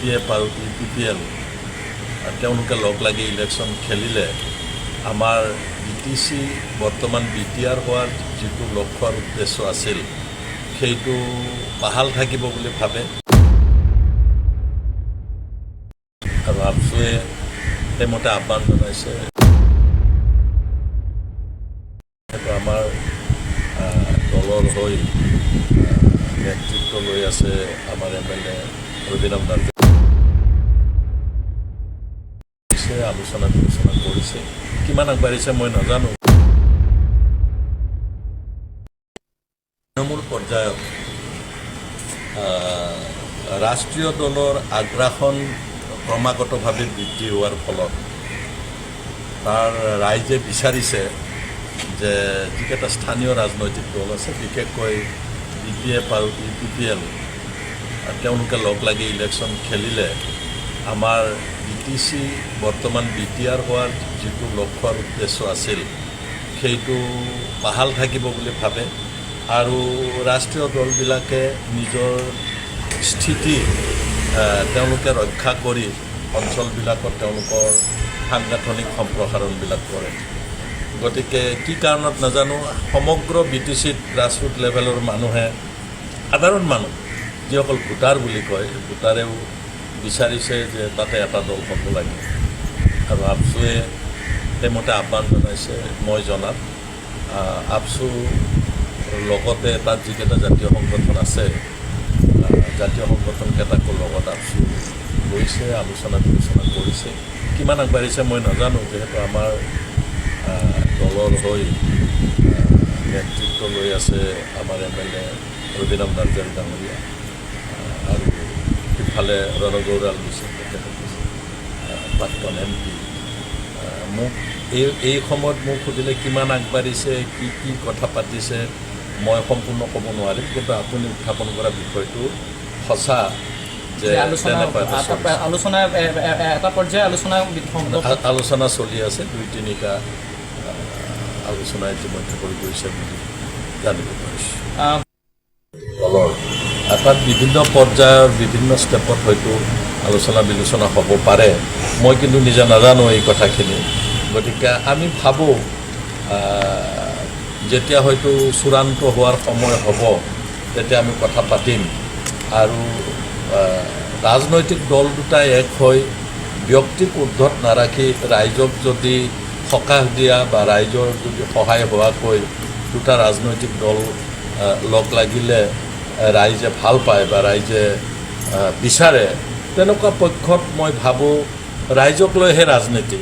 BPF আৰু UPPL তেওঁলোকে লগ লাগি ইলেকশ্যন খেলিলে আমাৰ BTC বৰ্তমান BTR হোৱাৰ যিটো লক্ষ্য আৰু উদ্দেশ্য আছিল সেইটো বাহাল থাকিব বুলি ভাবে আৰু আপচুৱে সেইমতে আহ্বান জনাইছে। আমাৰ দলৰ হৈ নেতৃত্ব লৈ আছে আমাৰ MLA ৰবীন্দ্ৰ নাথ আলোচনা কৰিছে কিমান আগবাঢ়িছে মই নাজানো। তৃণমূল পৰ্যায়ত ৰাষ্ট্ৰীয় দলৰ আগ্ৰাসন ক্ৰমাগতভাৱে বৃদ্ধি হোৱাৰ ফলত তাৰ ৰাইজে বিচাৰিছে যে যিকেইটা স্থানীয় ৰাজনৈতিক দল আছে বিশেষকৈ BPF আৰু UPPL তেওঁলোকে লগ লাগি ইলেকশ্যন খেলিলে আমাৰ BTC বৰ্তমান BTR হোৱাৰ যিটো লক্ষ্য আৰু উদ্দেশ্য আছিল সেইটো বাহাল থাকিব বুলি ভাবে আৰু ৰাষ্ট্ৰীয় দলবিলাকে নিজৰ স্থিতি তেওঁলোকে ৰক্ষা কৰি অঞ্চলবিলাকত তেওঁলোকৰ সাংগঠনিক সম্প্ৰসাৰণবিলাক কৰে। গতিকে কি কাৰণত নাজানো সমগ্ৰ BTCত গ্ৰাছৰুট লেভেলৰ মানুহে সাধাৰণ মানুহ যিসকল ভোটাৰ বুলি কয় ভোটাৰেও বিচাৰিছে যে তাতে এটা দল হ'ব লাগে আৰু আপচুৱে সেইমতে আহ্বান জনাইছে। মই জনাত আপচু লগতে তাত যিকেইটা জাতীয় সংগঠন আছে জাতীয় সংগঠনকেইটাকো লগত আপচু লৈছে আলোচনা কৰিছে কিমান আগবাঢ়িছে মই নাজানো যিহেতু আমাৰ দলৰ হৈ নেতৃত্ব লৈ আছে আমাৰ MLA ৰবীন্দ্ৰ নাথ ডাঙৰীয়া আৰু ইফালে ৰণগৌৰাল প্ৰাক্তন MP মোক এই সময়ত মোক সুধিলে কিমান আগবাঢ়িছে কি কথা পাতিছে মই সম্পূৰ্ণ ক'ব নোৱাৰিম কিন্তু আপুনি উত্থাপন কৰা বিষয়টো সঁচা যে আলোচনা চলি আছে 2-3টা আলোচনা ইতিমধ্যে কৰি গৈছে বুলি জানিব পাৰিছোঁ। দলৰ তাত বিভিন্ন পৰ্যায়ৰ বিভিন্ন ষ্টেপত হয়তো আলোচনা বিলোচনা হ'ব পাৰে মই কিন্তু নিজে নাজানো এই কথাখিনি। গতিকে আমি ভাবোঁ যেতিয়া হয়তো চূড়ান্ত হোৱাৰ সময় হ'ব তেতিয়া আমি কথা পাতিম আৰু ৰাজনৈতিক দল দুটাই এক হৈ ব্যক্তিক ঊৰ্ধত নাৰাখি ৰাইজক যদি সকাহ দিয়া বা ৰাইজৰ যদি সহায় হোৱাকৈ দুটা ৰাজনৈতিক দল লগ লাগিলে ৰাইজে ভাল পায় বা ৰাইজে বিচাৰে তেনেকুৱা পক্ষত মই ভাবোঁ ৰাইজক লৈহে ৰাজনীতি।